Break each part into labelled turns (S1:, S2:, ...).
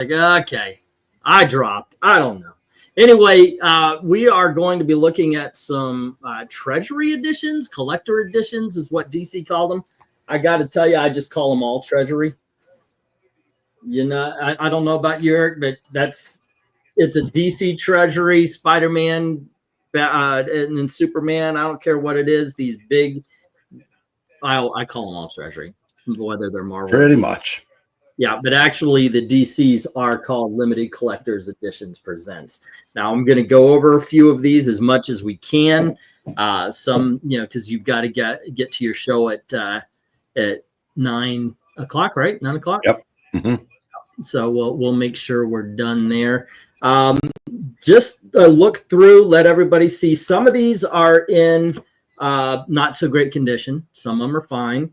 S1: Like, okay, I dropped. I don't know. Anyway, we are going to be looking at some Treasury editions, collector editions is what DC called them. I got to tell you, I just call them all Treasury. You know, I don't know about you, Eric, but it's a DC Treasury, Spider-Man, and then Superman. I don't care what it is. These big, I call them all Treasury, whether they're Marvel.
S2: Pretty much.
S1: Yeah, but actually the DCs are called Limited Collectors Editions Presents. Now I'm going to go over a few of these as much as we can. Some, because you've got to get to your show at 9 o'clock, right? 9 o'clock.
S2: Yep. Mm-hmm.
S1: So we'll make sure we're done there. Just look through, let everybody see. Some of these are in not so great condition. Some of them are fine.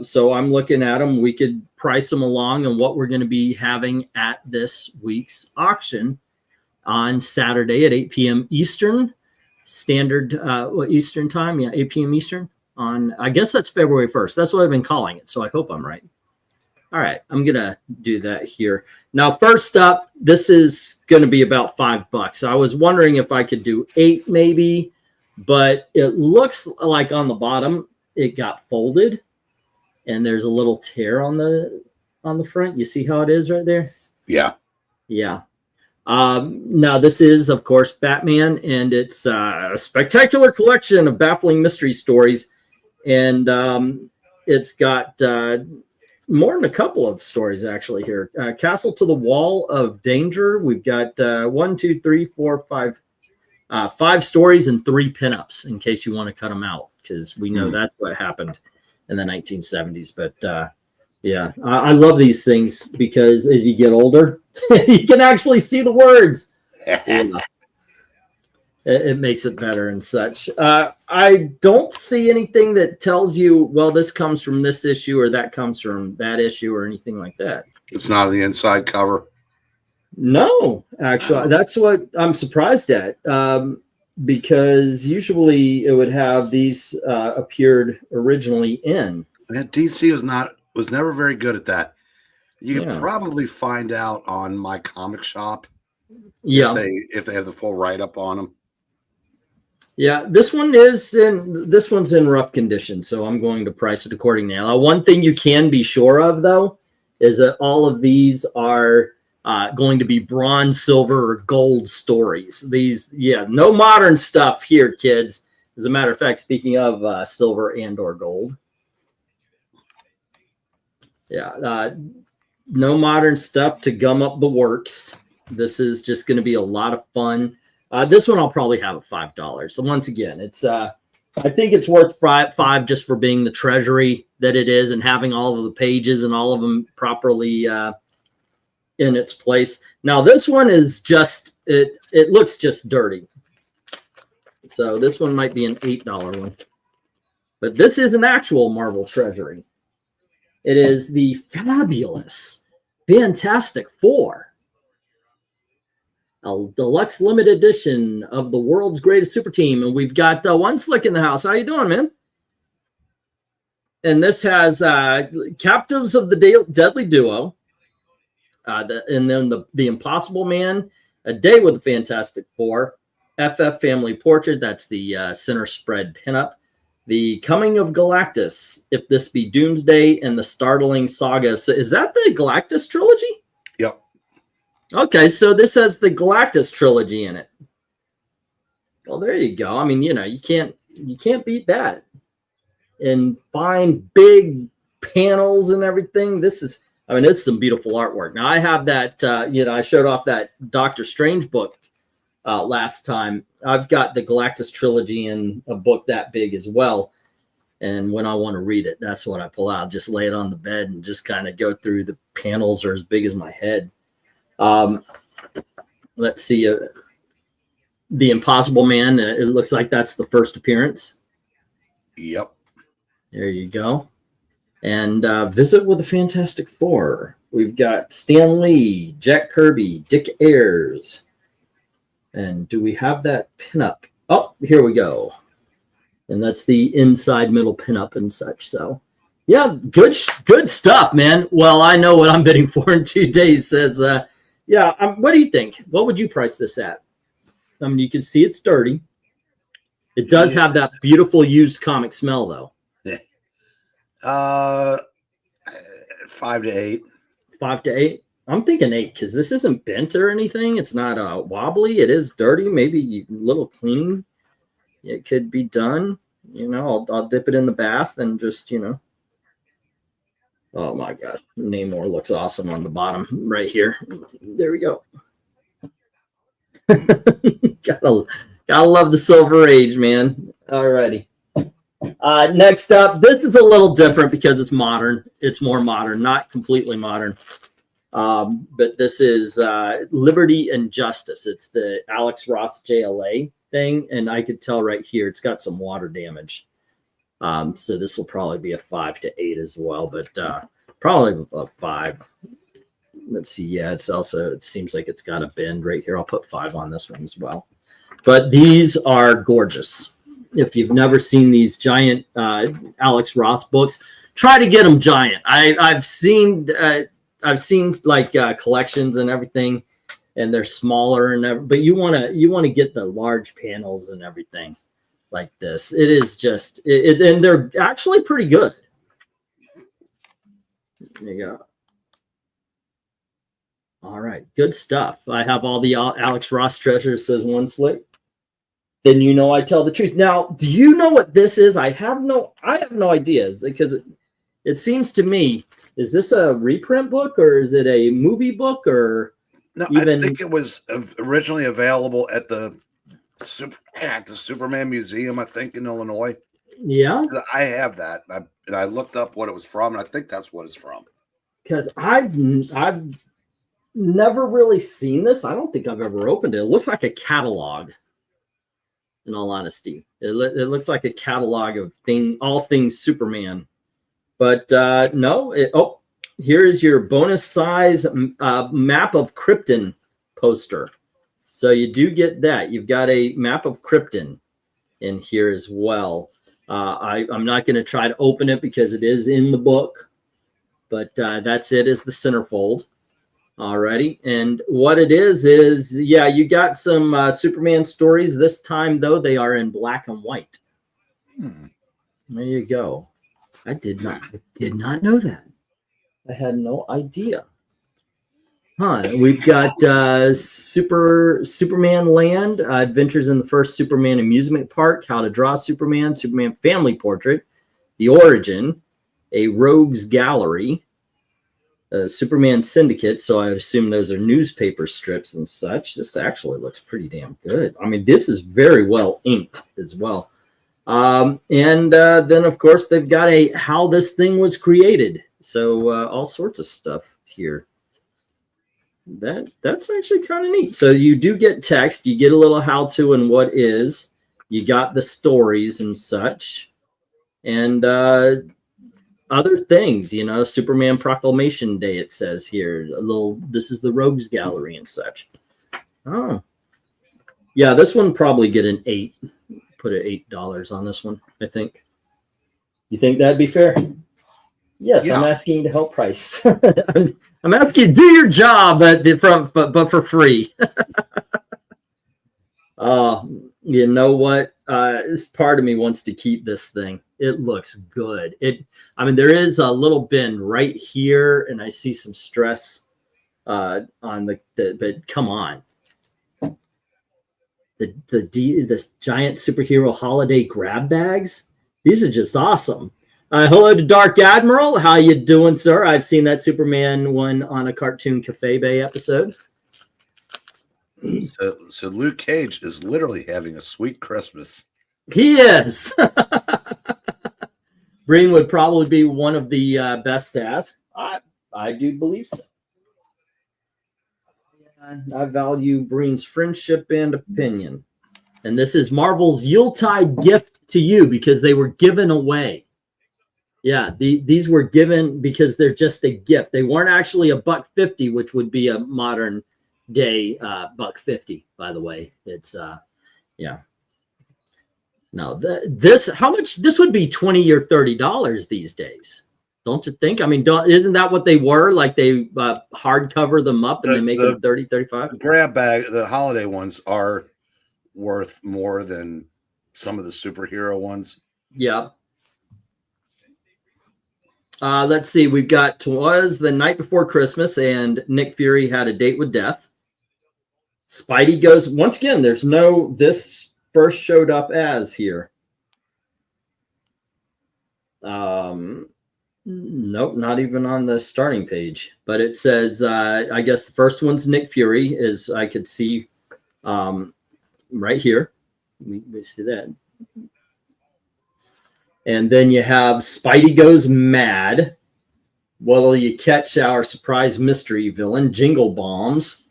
S1: So I'm looking at them. We could price them along and what we're going to be having at this week's auction on Saturday at 8 p.m. Eastern Standard, Eastern time. Yeah, 8 p.m. Eastern on, I guess that's February 1st. That's what I've been calling it. So I hope I'm right. All right, I'm going to do that here. Now, first up, this is going to be about $5. I was wondering if I could do 8 maybe, but it looks like on the bottom it got folded. And there's a little tear on the front. You see how it is right there?
S2: Yeah.
S1: Yeah. Now, this is, of course, Batman, and it's a spectacular collection of baffling mystery stories. And it's got more than a couple of stories, actually, here. Castle to the Wall of Danger. We've got 5 stories and 3 pinups, in case you want to cut them out, because we know that's what happened in the 1970s. But yeah, I love these things because as you get older, you can actually see the words. It makes it better and such. I don't see anything that tells you, well, this comes from this issue or that comes from that issue or anything like that.
S2: It's not on the inside cover.
S1: No, actually, that's what I'm surprised at. Because usually it would have these appeared originally in.
S2: Yeah, DC was never very good at that. You could probably find out on My Comic Shop.
S1: Yeah,
S2: if they have the full write up on them.
S1: Yeah, this one's in rough condition, so I'm going to price it accordingly. Now, one thing you can be sure of though is that all of these are going to be bronze, silver, or gold stories. These, no modern stuff here, kids. As a matter of fact, speaking of silver and or gold, no modern stuff to gum up the works. This is just going to be a lot of fun. This one I'll probably have at $5. So once again, it's I think it's worth $5 just for being the Treasury that it is and having all of the pages and all of them properly in its place. Now this one is just it looks just dirty, so this one might be an $8 one, but this is an actual Marvel Treasury. It is the fabulous Fantastic Four, a deluxe limited edition of the world's greatest super team, and we've got One Slick in the house. How you doing, man? And this has Captives of the Deadly Duo. And then the Impossible Man, A Day with the Fantastic Four, FF Family Portrait, that's the center spread pinup, The Coming of Galactus, If This Be Doomsday, and The Startling Saga. So is that the Galactus trilogy?
S2: Yep.
S1: Okay, so this has the Galactus trilogy in it. Well, there you go. I mean, you can't beat that. And fine big panels and everything. It's some beautiful artwork. Now I have that, I showed off that Doctor Strange book last time. I've got the Galactus trilogy in a book that big as well. And when I want to read it, that's what I pull out. Just lay it on the bed and just kind of go through. The panels are as big as my head. Let's see. The Impossible Man. It looks like that's the first appearance.
S2: Yep.
S1: There you go. And Visit with the Fantastic Four. We've got Stan Lee, Jack Kirby, Dick Ayers. And do we have that pinup? Oh, here we go. And that's the inside middle pinup and such. So Yeah, good stuff, man. Well, I know what I'm bidding for in 2 days. Says, what do you think? What would you price this at? I mean, you can see it's dirty. It does have that beautiful used comic smell, though.
S2: Yeah. 5 to 8.
S1: 5 to 8. I'm thinking 8 because this isn't bent or anything. It's not wobbly. It is dirty. Maybe a little clean. It could be done. I'll dip it in the bath and just, Oh my gosh, Namor looks awesome on the bottom right here. There we go. gotta love the Silver Age, man. Alrighty. Next up, this is a little different because it's modern. It's more modern, not completely modern. But this is Liberty and Justice. It's the Alex Ross JLA thing, and I could tell right here it's got some water damage. So this will probably be a 5 to 8 as well, but probably a 5. Let's see. Yeah, it seems like it's got a bend right here. I'll put 5 on this one as well. But these are gorgeous. If you've never seen these giant Alex Ross books, try to get them giant. I've seen like collections and everything, and they're smaller but you want to get the large panels and everything like this. It is just and they're actually pretty good. There you go. All right, good stuff. I have all the Alex Ross treasures, says One Slick. Then I tell the truth. Now, do you know what this is? I have no idea, because it seems to me, is this a reprint book or is it a movie book or?
S2: No, I think it was originally available at the Superman Museum, I think, in Illinois.
S1: Yeah,
S2: I have that, and I looked up what it was from, and I think that's what it's from.
S1: Because I've never really seen this. I don't think I've ever opened it. It looks like a catalog. In all honesty, it looks like a catalog of all things Superman. But no. Here is your bonus size map of Krypton poster. So you do get that. You've got a map of Krypton in here as well. I'm not going to try to open it because it is in the book, but that's it as the centerfold. Alrighty, and what it is you got some Superman stories. This time, though, they are in black and white. There you go. I did not know that. I had no idea. We've got Superman Land, Adventures in the First Superman Amusement Park, How to Draw Superman, Superman Family Portrait, The Origin, a Rogues Gallery, Superman Syndicate. So I assume those are newspaper strips and such. This actually looks pretty damn good. I mean, this is very well inked as well. And then, of course, they've got a How This Thing Was Created. So all sorts of stuff here. That's actually kind of neat. So you do get text. You get a little how-to and what is. You got the stories and such. And other things, Superman Proclamation Day, it says here. This is the Rogues Gallery and such. Oh. Yeah, this one probably get an 8. Put it $8 on this one, I think. You think that'd be fair? Yes, yeah. I'm asking you to help price. I'm asking you to do your job but for free. You know what? This part of me wants to keep this thing. It looks good. There is a little bend right here, and I see some stress on but come on. The giant superhero holiday grab bags. These are just awesome. Hello to Dark Admiral. How you doing, sir? I've seen that Superman one on a Cartoon Cafe Bay episode.
S2: So Luke Cage is literally having a sweet Christmas.
S1: He is. Breen would probably be one of the best as. I do believe so. I value Breen's friendship and opinion. And this is Marvel's Yuletide gift to you because they were given away. Yeah, these were given because they're just a gift. They weren't actually $1.50, which would be a modern day $1.50. By the way, it's yeah. No, how much? This would be $20 or $30 these days. Don't you think? I mean, isn't that what they were? Like they hardcover them up and they make them 30, 35?
S2: The grab bag, the holiday ones are worth more than some of the superhero ones.
S1: Yeah. Let's see. We've got "'Twas the Night Before Christmas" and Nick Fury Had a Date with Death. Spidey Goes, once again, there's no, this first showed up as here. Nope, not even on the starting page. But it says, I guess the first one's Nick Fury, as I could see right here. We see that. And then you have Spidey Goes Mad. What'll you catch our surprise mystery villain? Jingle Bombs.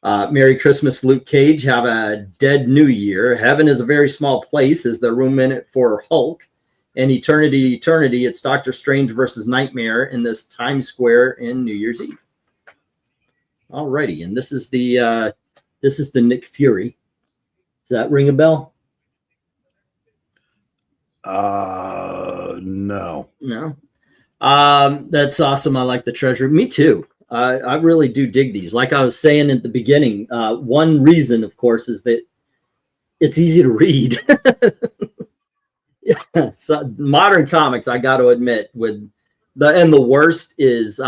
S1: Merry Christmas, Luke Cage. Have a Dead New Year. Heaven is a very small place. Is there room in it for Hulk? And Eternity, it's Doctor Strange versus Nightmare in this Times Square in New Year's Eve. Alrighty, and this is the Nick Fury. Does that ring a bell?
S2: No.
S1: That's awesome. I like the Treasury. Me too. I really do dig these. Like I was saying at the beginning, one reason, of course, is that it's easy to read. Yeah, so modern comics, I got to admit, the worst is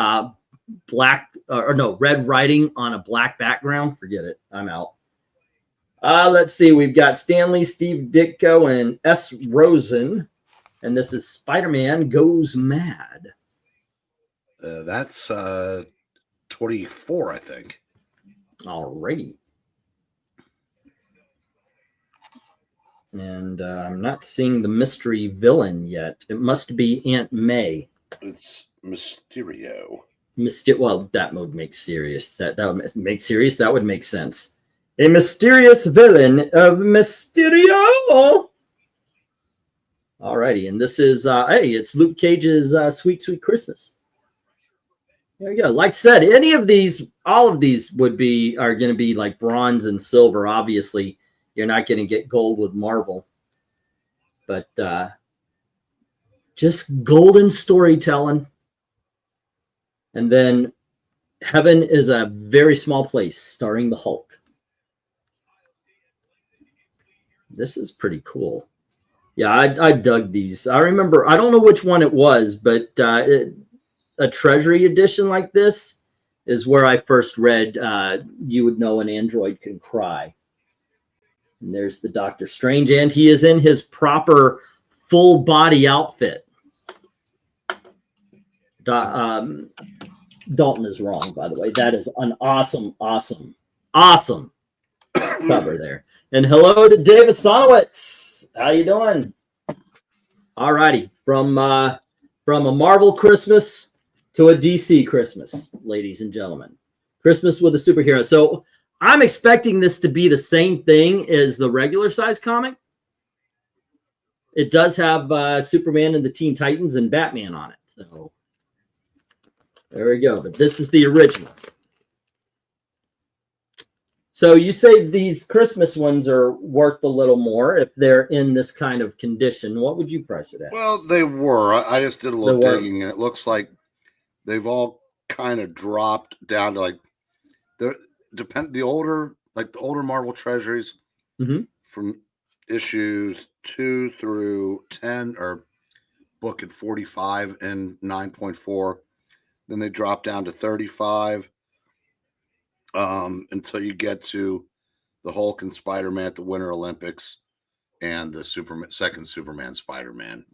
S1: red writing on a black background. Forget it. I'm out. Let's see. We've got Stanley, Steve Ditko, and S. Rosen. And this is Spider-Man Goes Mad.
S2: That's 24, I think.
S1: Alrighty. And I'm not seeing the mystery villain yet. It must be Aunt May.
S2: It's Mysterio.
S1: Well, that would make serious. That would make serious. That would make sense. A mysterious villain of Mysterio. Alrighty, and this is it's Luke Cage's Sweet Sweet Christmas. There you go. Like I said, all of these are going to be like bronze and silver. Obviously, you're not going to get gold with Marvel, but just golden storytelling. And then Heaven is a very small place, starring the Hulk. This is pretty cool. Yeah, I dug these. I remember, I don't know which one it was, but a Treasury edition like this is where I first read You Would Know an Android Can Cry. And there's the Doctor Strange, and he is in his proper full body outfit. Dalton is wrong, by the way. That is an awesome cover there. And hello to David Sonowitz. How you doing? All righty. From a Marvel Christmas to a DC Christmas, ladies and gentlemen. Christmas with a superhero. So I'm expecting this to be the same thing as the regular size comic. It does have Superman and the Teen Titans and Batman on it. So there we go. But this is the original. So you say these Christmas ones are worth a little more if they're in this kind of condition. What would you price it at?
S2: Well, they were. I just did a little digging, and it looks like they've all kind of dropped down to like the older Marvel Treasuries from issues 2 through 10 are book at 45 and 9.4. Then they drop down to 35. Until you get to the Hulk and Spider-Man at the Winter Olympics and the second Superman Spider-Man.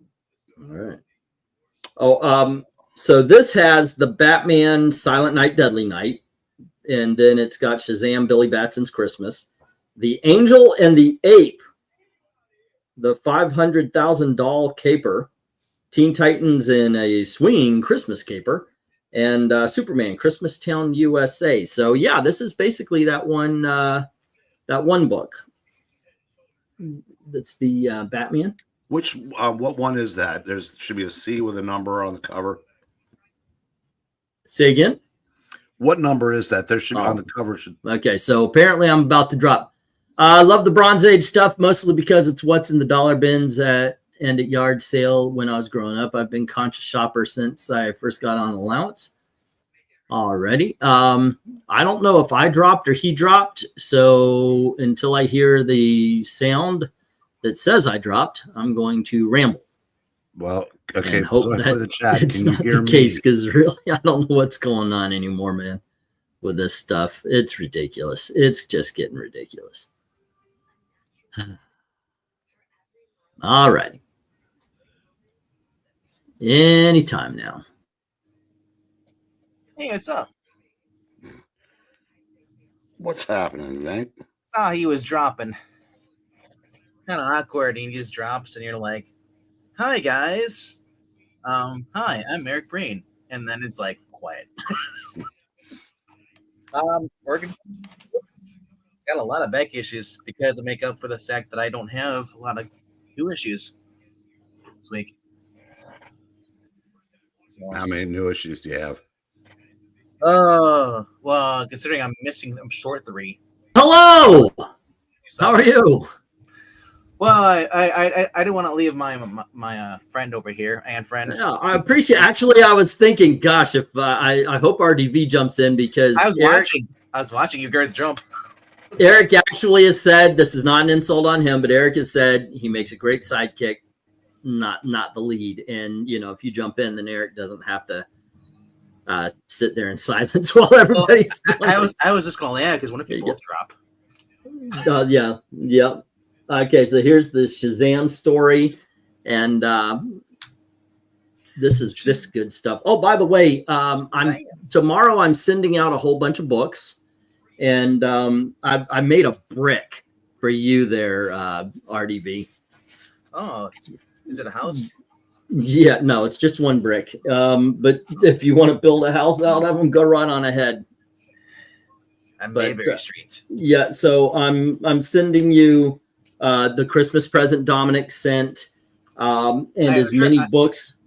S1: All right. So this has the Batman Silent Night, Deadly Night, and then it's got Shazam, Billy Batson's Christmas, the Angel and the Ape, the $500,000 caper, Teen Titans in a swinging Christmas caper, and Superman, Christmas Town, USA. So yeah, this is basically that one book. That's the Batman.
S2: What one is that? There should be a C with a number on the cover.
S1: Say again.
S2: What number is that? There should be on the cover.
S1: Okay, so apparently I'm about to drop. I love the Bronze Age stuff mostly because it's what's in the dollar bins at end at yard sale when I was growing up. I've been conscious shopper since I first got on allowance already. I don't know if I dropped or he dropped. So until I hear the sound that says I dropped, I'm going to ramble.
S3: Well, okay.
S1: And hope that
S3: the chat.
S1: it's
S3: Can you
S1: not
S3: hear
S1: the
S3: me?
S1: case, because really, I don't know what's going on anymore, man, with this stuff. It's ridiculous. It's just getting ridiculous. All righty. Anytime now.
S4: Hey, what's up?
S2: What's happening, Hank?
S4: Saw he was dropping. Kind of awkward. And he just drops, and you're like, "Hi guys, hi, I'm Eric Breen," and then it's like quiet. Working. Got a lot of back issues because to make up for the fact that I don't have a lot of new issues this week. So,
S3: How many new issues do you have?
S4: well, considering I'm short 3.
S1: Hello. How are you?
S4: Well, I didn't want to leave my friend over here and friend.
S1: Yeah, I appreciate. Actually, I was thinking, gosh, if I hope RDV jumps in, because
S4: I was watching you guys jump.
S1: Eric actually has said, this is not an insult on him, but Eric has said he makes a great sidekick, not the lead. And if you jump in, then Eric doesn't have to sit there in silence while everybody's.
S4: I was just going, yeah, because what if you both drop?
S1: Yeah. Okay, so here's the Shazam story, and this is good stuff. Oh, by the way, tomorrow I'm sending out a whole bunch of books, and I made a brick for you there, RDV.
S4: Oh, is it a house?
S1: Yeah, no, it's just one brick. But if you want to build a house out of them, go right on ahead.
S4: I'm Mayberry Street.
S1: Yeah, so I'm sending you the Christmas present Dominic sent, and as many books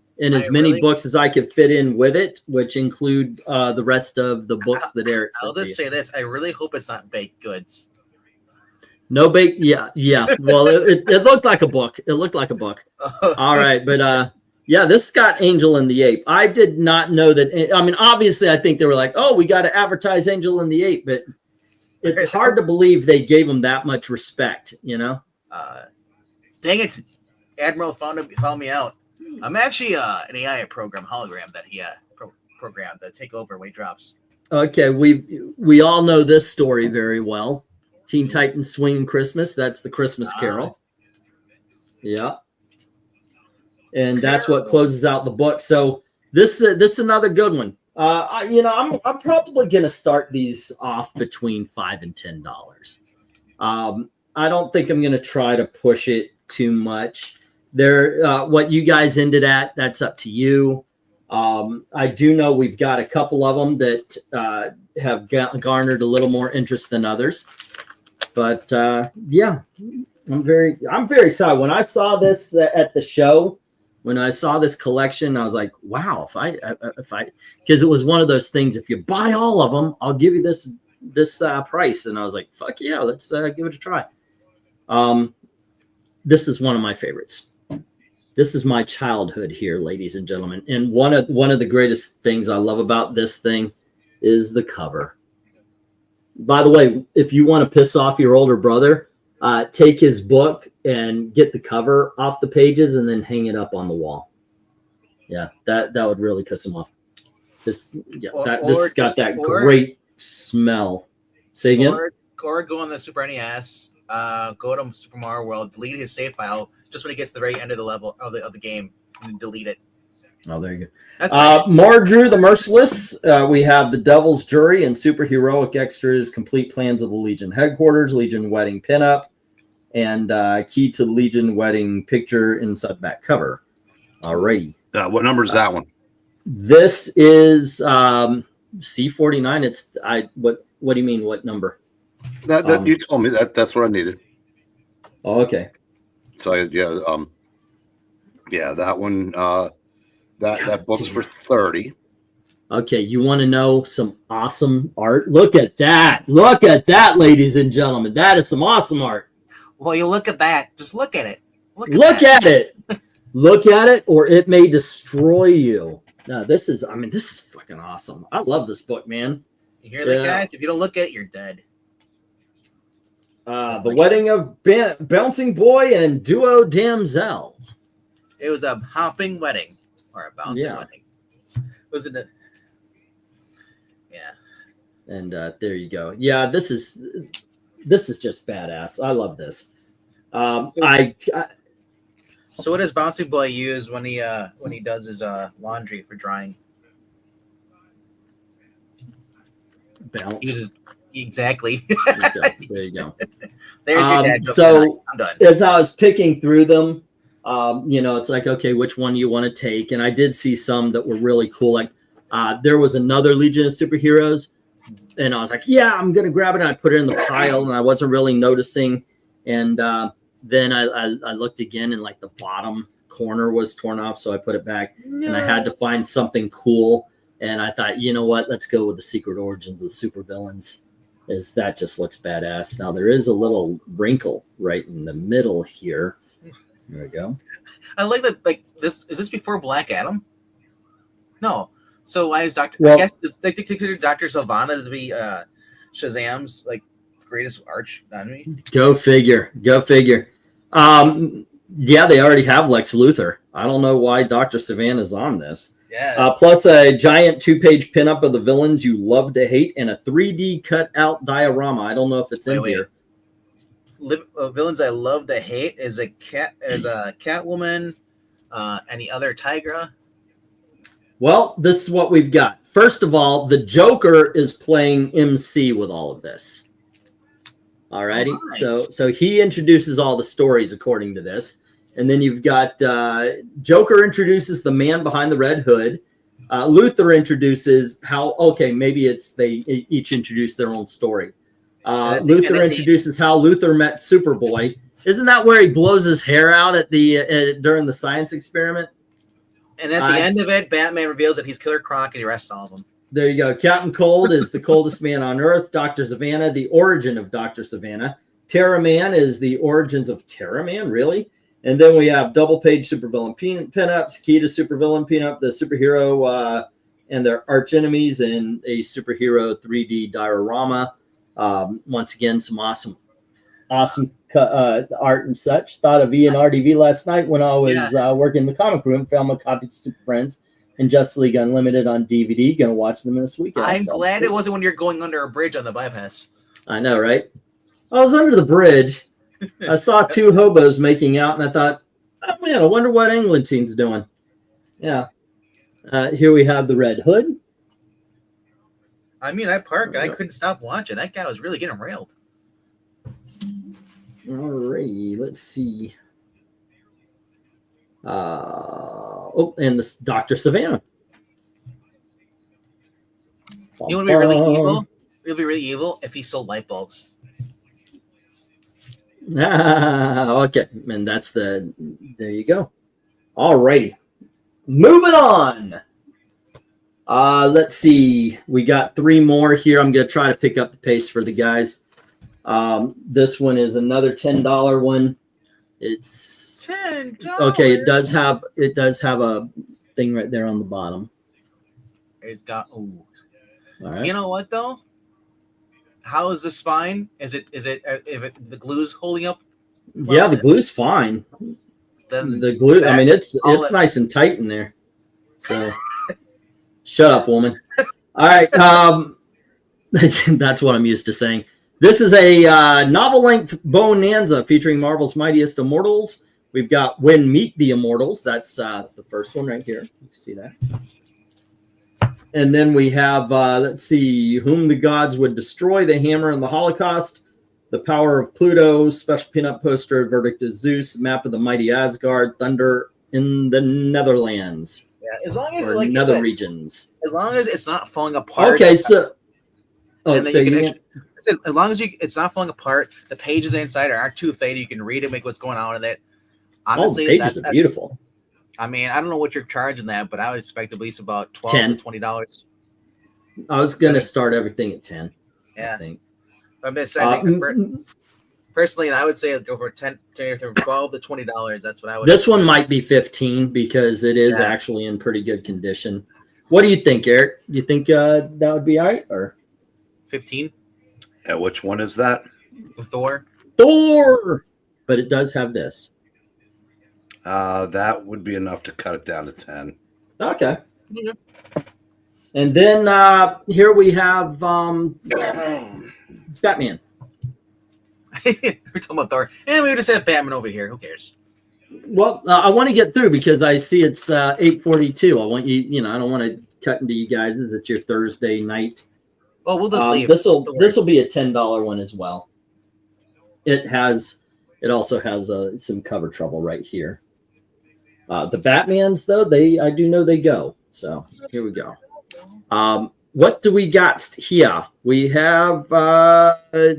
S1: as I could fit in with it, which include the rest of the books that Eric sent.
S4: I'll just say this: I really hope it's not baked goods.
S1: No bake. Yeah. Well, it looked like a book. It looked like a book. All right, but yeah, this got Angel and the Ape. I did not know that. I mean, obviously, I think they were like, "Oh, we got to advertise Angel and the Ape," but it's hard to believe they gave him that much respect.
S4: Dang it, Admiral found me out. I'm actually an AI program hologram that he programmed to take over when he drops.
S1: Okay, we all know this story very well. Teen Titans Swinging Christmas. That's the Christmas Carol. Yeah. And that's what closes out the book. So this is another good one. I'm probably going to start these off between $5 and $10. I don't think I'm going to try to push it too much. What you guys ended at, that's up to you. I do know we've got a couple of them that have garnered a little more interest than others. But yeah, I'm very excited. When I saw this at the show, when I saw this collection, I was like, wow, if I because it was one of those things, if you buy all of them, I'll give you this price. And I was like, fuck yeah, let's give it a try. This is one of my favorites. This is my childhood here, ladies and gentlemen. And one of the greatest things I love about this thing is the cover. By the way, if you want to piss off your older brother, take his book and get the cover off the pages and then hang it up on the wall. Yeah, that would really piss him off. This got that great smell. Say again?
S4: Or go on the Super NES, go to Super Mario World, delete his save file just when he gets to the very end of the level of the game, and delete it.
S1: Oh, there you go. Mordrew the Merciless. We have the Devil's Jury and Superheroic Extras, Complete Plans of the Legion Headquarters, Legion Wedding Pinup, and Key to Legion Wedding Picture inside back cover. Alrighty.
S2: What number is that one?
S1: This is C49. It's what do you mean? What number?
S2: That you told me that's what I needed.
S1: Oh, okay.
S2: So that one. That book's for $30.
S1: Okay, you want to know some awesome art? Look at that. Look at that, ladies and gentlemen. That is some awesome art.
S4: Well, you look at that. Just look at it.
S1: Look at it. Look at it, or it may destroy you. No, this is fucking awesome. I love this book, man.
S4: You hear that, guys? If you don't look at it, you're dead.
S1: The Wedding of Bouncing Boy and Duo Damsel.
S4: It was a hopping wedding, or a bouncing wedding. Was it? Yeah.
S1: And there you go. Yeah, this is just badass. I love this.
S4: So what does Bouncing Boy use when he does his laundry for drying?
S1: Bounce.
S4: Exactly.
S1: There you go.
S4: There's your dad joke.
S1: So
S4: I'm done.
S1: as I was picking through them, it's like, okay, which one do you want to take? And I did see some that were really cool. Like there was another Legion of Superheroes, and I was like, yeah, I'm gonna grab it. And I put it in the pile, and I wasn't really noticing. And then I looked again, and like the bottom corner was torn off, so I put it back. No. And I had to find something cool. And I thought, you know what? Let's go with the Secret Origins of Supervillains. That just looks badass. Now there is a little wrinkle right in the middle here. There we go.
S4: I like that. Like this, is this before Black Adam? No. So why is I guess they consider Dr. Sylvana to be Shazam's like greatest arch enemy?
S1: Go figure. Yeah, they already have Lex Luthor. I don't know why Dr. Sylvana's on this.
S4: Yeah.
S1: Plus a giant 2-page pinup of the villains you love to hate and a 3D cut out diorama. I don't know if it's in here.
S4: Villains I love to hate is a Catwoman, any other Tigra.
S1: Well, this is what we've got. First of all, the Joker is playing MC with all of this. All righty. Oh, nice. So he introduces all the stories according to this. And then you've got Joker introduces the man behind the red hood. Luthor introduces maybe they each introduce their own story. Luthor introduces how Luthor met Superboy. Isn't that where he blows his hair out at the during the science experiment?
S4: And at the end of it, Batman reveals that he's Killer Croc and he arrests all of them.
S1: There you go. Captain Cold is the coldest man on Earth. Dr. Savannah, the origin of Dr. Savannah. Terra Man is the origins of Terra Man, really? And then we have double-page supervillain pinups, key to supervillain pinup, the superhero and their arch enemies, and a superhero 3D diorama. Once again, some awesome art and such. Thought of ENRDV last night when I was working in the comic room. Found my copies of Super Friends and Justice League Unlimited on DVD. Gonna watch them this weekend.
S4: I'm glad it wasn't when you're going under a bridge on the bypass.
S1: I know, right? I was under the bridge. I saw 2 hobos making out, and I thought, oh, man, I wonder what Englantine's doing. Yeah. Here we have the Red Hood.
S4: I mean, I parked, and I couldn't stop watching. That guy was really getting railed.
S1: All righty, let's see. And this Dr. Savannah.
S4: You want to be really evil? It'll be really evil if he sold light bulbs.
S1: Okay, and that's there you go. All righty, moving on. Let's see, we got 3 more here. I'm gonna try to pick up the pace for the guys. This one is another $10 one. It's $10. Okay. It does have a thing right there on the bottom.
S4: It's got
S1: All right.
S4: You know what though? How is the spine? Is it the glue's holding up? Well,
S1: yeah, the glue's fine.
S4: Then
S1: the glue, I mean, it's nice and tight in there. So shut up, woman. All right. That's what I'm used to saying. This is a novel-length bonanza featuring Marvel's Mightiest Immortals. We've got When Meet the Immortals. That's the first one right here. You see that? And then we have, let's see, Whom the Gods Would Destroy, The Hammer and the Holocaust, The Power of Pluto, Special Peanut Poster, Verdict of Zeus, Map of the Mighty Asgard, Thunder in the Netherlands.
S4: Yeah, as long as
S1: like nether regions.
S4: As long as it's not falling apart.
S1: Okay, so
S4: as long as it's not falling apart, the pages inside aren't too faded. You can read it, make what's going on with it. Honestly,
S1: the pages are beautiful.
S4: I mean, I don't know what you're charging that, but I would expect at least about $12 to $20.
S1: I was gonna start everything at 10.
S4: Yeah,
S1: I think.
S4: I'm deciding Personally, I would say I'd go for 10 from $12 to $20. That's what I would.
S1: This one might be 15 because it is actually in pretty good condition. What do you think, Eric? Do you think that would be all right, or
S4: 15?
S3: And which one is that?
S4: Thor.
S1: But it does have this.
S3: That would be enough to cut it down to 10.
S1: Okay. And then here we have Batman.
S4: We're talking about Thor. And we would have said Batman over here. Who cares?
S1: Well, I want to get through because I see it's 8:42. I want you, I don't want to cut into you guys. It's your Thursday night.
S4: Well, we'll just leave.
S1: This will be a $10 one as well. It also has some cover trouble right here. The Batmans, though, I do know they go. So here we go. What do we got here? We have Batman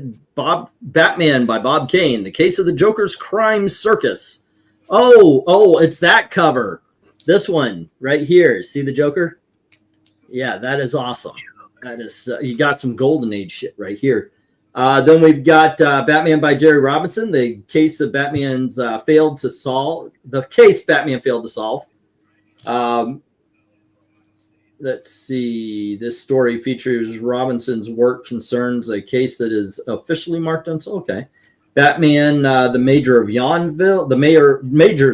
S1: by Bob Kane, The Case of the Joker's Crime Circus. Oh, it's that cover. This one right here. See the Joker? Yeah, that is awesome. That is you got some golden age shit right here. Then we've got Batman by Jerry Robinson, The Case of Batman's Failed to Solve. The Case Batman Failed to Solve. Let's see. This story features Robinson's work concerns a case that is officially marked unsolved. Okay. Batman, the Majors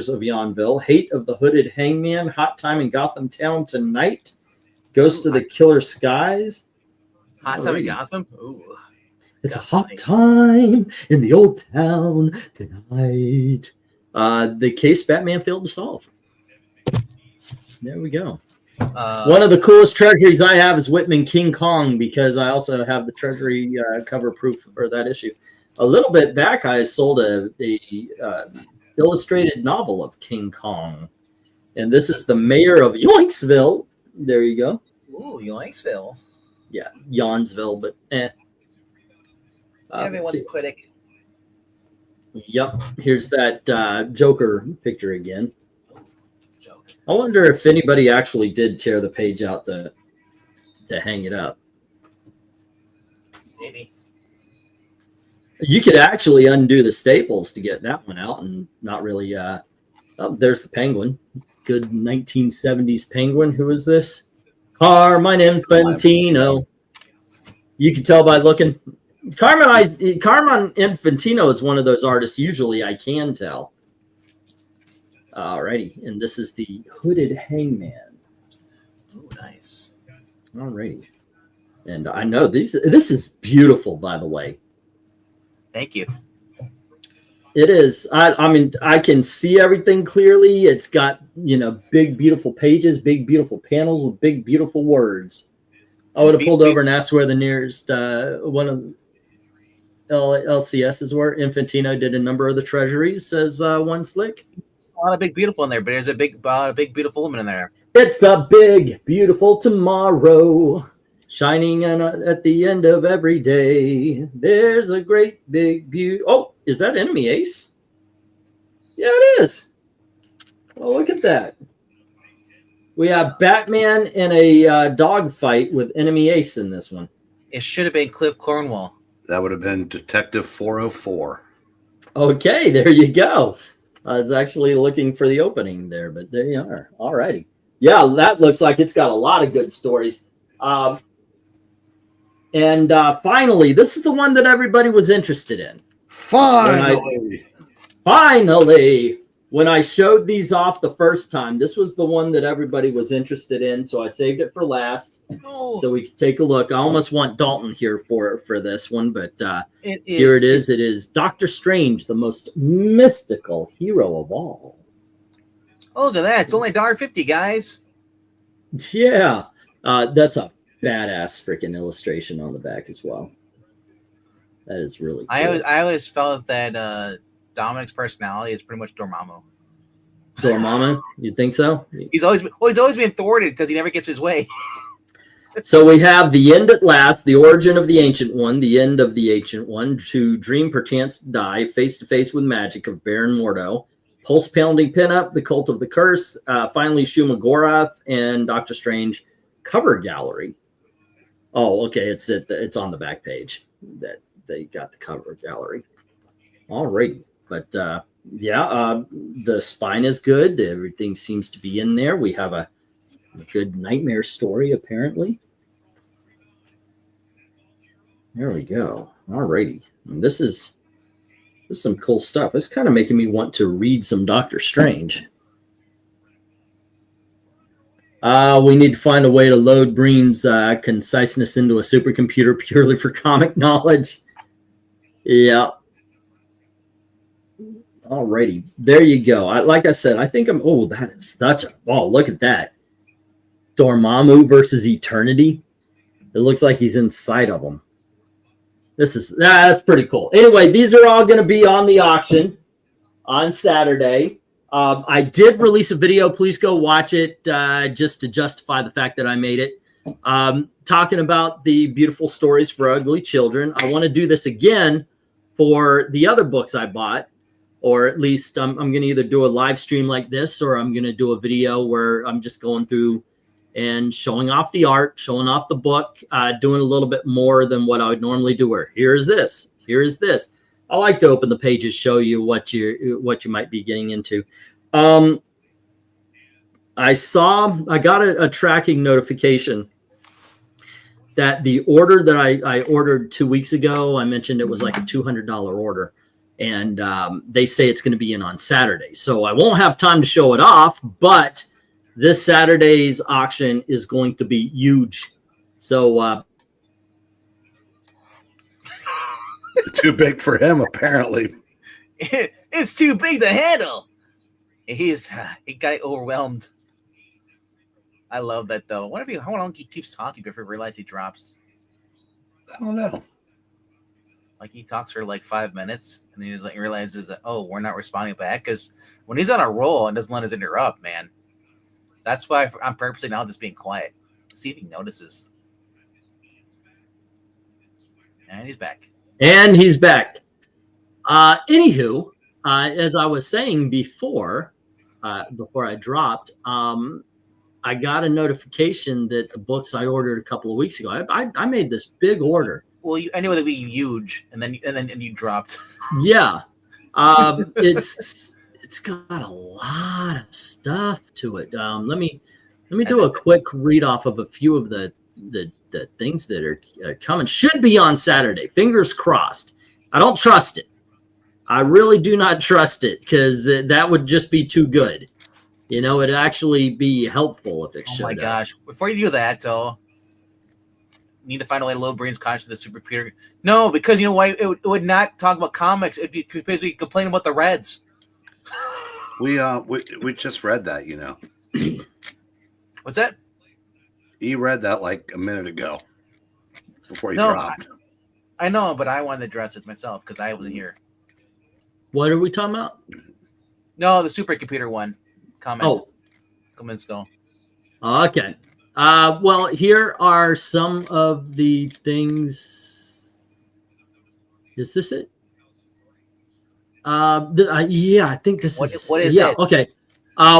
S1: of Yonville, Hate of the Hooded Hangman, Hot Time in Gotham Town Tonight, Ghost of the Killer Skies.
S4: Hot Time in Gotham? Ooh.
S1: It's a hot time in the old town tonight. The case Batman failed to solve. There we go. One of the coolest treasuries I have is Whitman King Kong because I also have the Treasury cover proof for that issue. A little bit back, I sold a illustrated novel of King Kong, and this is the mayor of Yoinksville. There you go.
S4: Ooh, Yoinksville.
S1: Yeah, Yawnsville, but
S4: Everyone's critic.
S1: Yep. Here's that Joker picture again. I wonder if anybody actually did tear the page out to hang it up.
S4: Maybe.
S1: You could actually undo the staples to get that one out and not really. There's the Penguin. Good 1970s Penguin. Who is this? Carmine Infantino. You can tell by looking. Carmine Infantino is one of those artists. Usually I can tell. Alrighty, and this is the Hooded Hangman.
S4: Oh, nice.
S1: Alrighty, and I know this is beautiful, by the way.
S4: Thank you.
S1: It is. I mean, I can see everything clearly. It's got big, beautiful pages, big, beautiful panels with big, beautiful words. I would have pulled over and asked where the nearest one of LCSs were. Infantino did a number of the treasuries, says one slick.
S4: A lot of big beautiful in there, but there's a big beautiful woman in there.
S1: It's a big beautiful tomorrow, shining at the end of every day. There's a great big beauty. Oh, is that Enemy Ace? Yeah, it is. Well, look at that. We have Batman in a dog fight with Enemy Ace in this one.
S4: It should have been Cliff Cornwall.
S3: That would have been Detective 404.
S1: Okay, there you go. I was actually looking for the opening there, but there you are. All righty. Yeah, that looks like it's got a lot of good stories. And finally, this is the one that everybody was interested in.
S3: Finally.
S1: When I showed these off the first time, this was the one that everybody was interested in, so I saved it for last so we could take a look. I almost want Dalton here for this one, but here it is. It is Doctor Strange, the most mystical hero of all.
S4: Oh, look at that. It's only $1.50, guys.
S1: Yeah. That's a badass freaking illustration on the back as well. That is really cool.
S4: I always felt that Dominic's personality is pretty much Dormammu.
S1: Dormammu? You think so?
S4: He's always been thwarted because he never gets his way.
S1: So we have the end at last, the origin of the Ancient One, the end of the Ancient One, to dream perchance to die, face to face with magic of Baron Mordo, pulse pounding pinup, the cult of the curse, finally Shuma Gorath, and Doctor Strange cover gallery. Oh, okay, it's on the back page that they got the cover gallery. All righty. But the spine is good. Everything seems to be in there. We have a good nightmare story, apparently. There we go. All righty. This is some cool stuff. It's kind of making me want to read some Doctor Strange. We need to find a way to load Breen's conciseness into a supercomputer purely for comic knowledge. Yeah. Alrighty. There you go. Like I said, I think that is such a... Oh, look at that. Dormammu versus Eternity. It looks like he's inside of him. That's pretty cool. Anyway, these are all going to be on the auction on Saturday. I did release a video. Please go watch it just to justify the fact that I made it. Talking about the beautiful stories for ugly children. I want to do this again for the other books I bought, or at least I'm going to either do a live stream like this, or I'm going to do a video where I'm just going through and showing off the art, showing off the book, doing a little bit more than what I would normally do. Where here is this. I like to open the pages, show you what you might be getting into. I got a tracking notification that the order that I ordered 2 weeks ago, I mentioned it was like a $200 order, and they say it's going to be in on Saturday. So I won't have time to show it off, but this Saturday's auction is going to be huge. So
S3: too big for him, apparently.
S4: It's too big to handle. He got overwhelmed. I love that though. How long he keeps talking before he realizes he drops?
S3: I don't know.
S4: Like he talks for like 5 minutes, and then he realizes that we're not responding back, because when he's on a roll and doesn't let us interrupt, man. That's why I'm purposely now just being quiet. See if he notices. And he's back.
S1: Anywho, as I was saying before I dropped, I got a notification that the books I ordered a couple of weeks ago, I made this big order.
S4: Well, I knew it would be huge, and then you dropped.
S1: Yeah. It's got a lot of stuff to it. Let me do a quick read off of a few of the things that are coming. Should be on Saturday. Fingers crossed. I don't trust it. I really do not trust it, because that would just be too good. It'd actually be helpful if it showed up. Oh my gosh!
S4: Before you do that, though, you need to find a way to load Breen's conscience to the supercomputer. No, because you know why? It would not talk about comics. It'd be basically complaining about the Reds.
S3: We just read that,
S4: What's that?
S3: He read that like a minute ago before he dropped.
S4: I know, but I wanted to address it myself because I wasn't here.
S1: What are we talking about?
S4: No, the supercomputer one. Comments go.
S1: Okay. Well, here are some of the things. Is this it? Yeah, I think this is.
S4: What is it?
S1: Okay.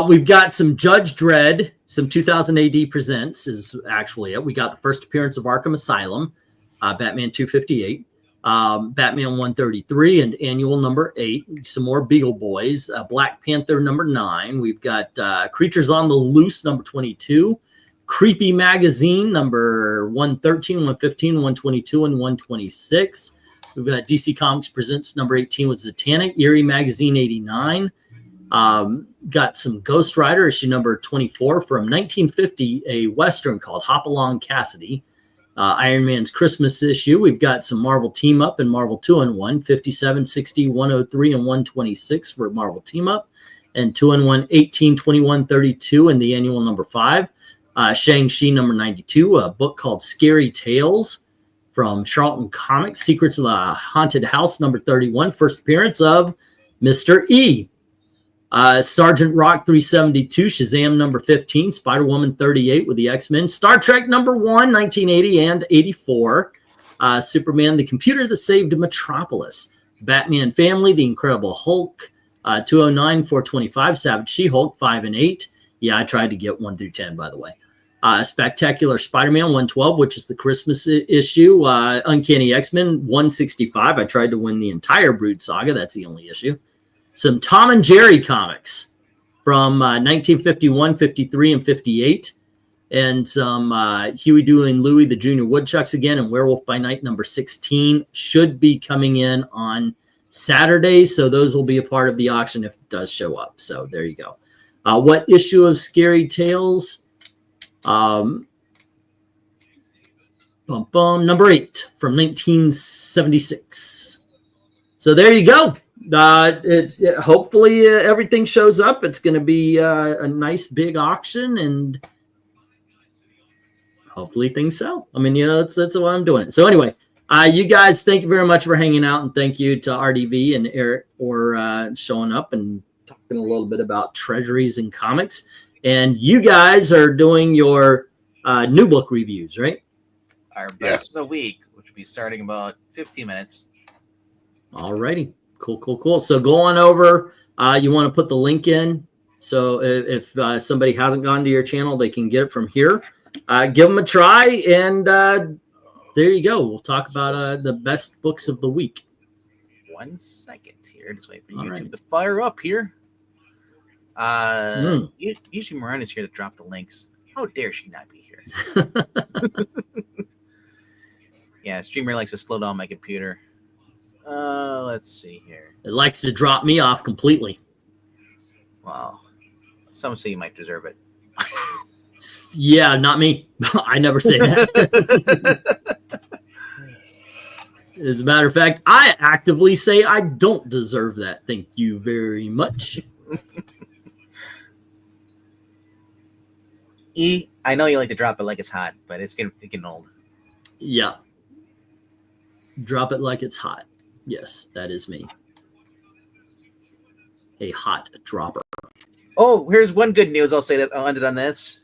S1: We've got some Judge Dredd, some 2000 AD Presents is actually it. We got the first appearance of Arkham Asylum, Batman 258, Batman 133, and annual number 8. Some more Beagle Boys, Black Panther number 9. We've got Creatures on the Loose number 22, Creepy Magazine number 113, 115, 122, and 126. We've got DC Comics Presents number 18 with Zatanna, Eerie Magazine 89. Got some Ghost Rider issue number 24 from 1950, a Western called Hop Along Cassidy. Iron Man's Christmas issue. We've got some Marvel Team Up and Marvel 2-in-1, 57, 60, 103, and 126 for Marvel Team Up, and 2-in-1, 18, 21, 32, and the annual number 5. Shang-Chi number 92, a book called Scary Tales from Charlton Comics, Secrets of the Haunted House number 31, first appearance of Mr. E. Sergeant Rock 372, Shazam number 15, Spider-Woman 38 with the X-Men, Star Trek number 1, 1980 and 84, Superman, the Computer That Saved Metropolis, Batman Family, The Incredible Hulk, 209, 425, Savage She-Hulk 5 and 8. Yeah, I tried to get 1 through 10, by the way. Spectacular Spider-Man 112, which is the Christmas issue. Uncanny X-Men 165. I tried to win the entire Brood saga. That's the only issue. Some Tom and Jerry comics from 1951, 53, and 58. And some Huey, Dewey, and Louie, the Junior Woodchucks again, and Werewolf by Night number 16 should be coming in on Saturday. So those will be a part of the auction if it does show up. So there you go. What issue of Scary Tales? Number 8 from 1976. So there you go. Hopefully everything shows up. It's going to be a nice big auction, and hopefully things sell. I mean, that's why I'm doing it. So anyway, you guys, thank you very much for hanging out, and thank you to RDV and Eric for showing up and talking a little bit about treasuries and comics. And you guys are doing your new book reviews, right?
S4: Our best of the week, which will be starting about 15 minutes.
S1: All righty. Cool. So go on over. You want to put the link in. So if somebody hasn't gone to your channel, they can get it from here. Give them a try. And there you go. We'll talk about the best books of the week.
S4: 1 second here. Just wait for YouTube to fire up here. Usually Miranda's here to drop the links. How dare she not be here? Yeah, Streamer likes to slow down my computer. Let's see here.
S1: It likes to drop me off completely.
S4: Wow. Some say you might deserve it.
S1: Yeah, not me. I never say that. As a matter of fact, I actively say I don't deserve that. Thank you very much.
S4: E, I know you like to drop it like it's hot, but it's getting old.
S1: Yeah. Drop it like it's hot. Yes, that is me. A hot dropper.
S4: Oh, here's one good news. I'll say that I'll end it on this.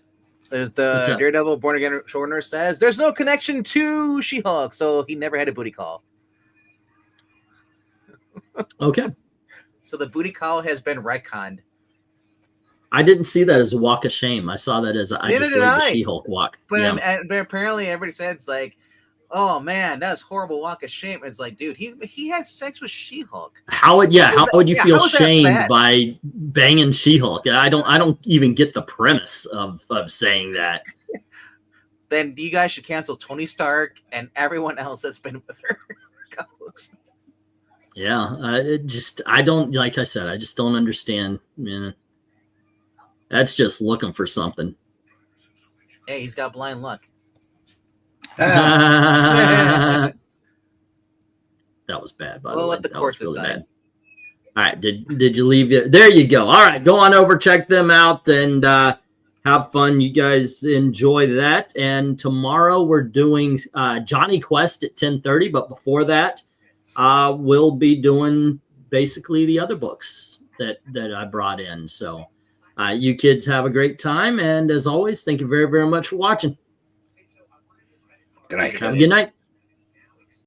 S4: There's the Daredevil Born Again showrunner says there's no connection to She-Hulk, so he never had a booty call.
S1: Okay.
S4: So the booty call has been retconned.
S1: I didn't see that as a walk of shame. I saw that as I just laid the She-Hulk walk.
S4: But, but apparently everybody said it's like, oh man, that's horrible walk of shame. It's like, dude, he had sex with She-Hulk.
S1: How would you feel shamed by banging She-Hulk? I don't even get the premise of saying that.
S4: Then you guys should cancel Tony Stark and everyone else that's been with her.
S1: Yeah, I don't, like I said, I just don't understand. That's just looking for something.
S4: Hey, he's got blind luck.
S1: That was bad, by the way.
S4: Let the courts decide.
S1: All right, did you leave it? There you go. All right, go on over, check them out, and have fun. You guys enjoy that. And tomorrow we're doing Johnny Quest at 10:30, but before that, we'll be doing basically the other books that I brought in. So you kids have a great time, and as always, thank you very, very much for watching.
S3: Good night.
S1: Have a good night.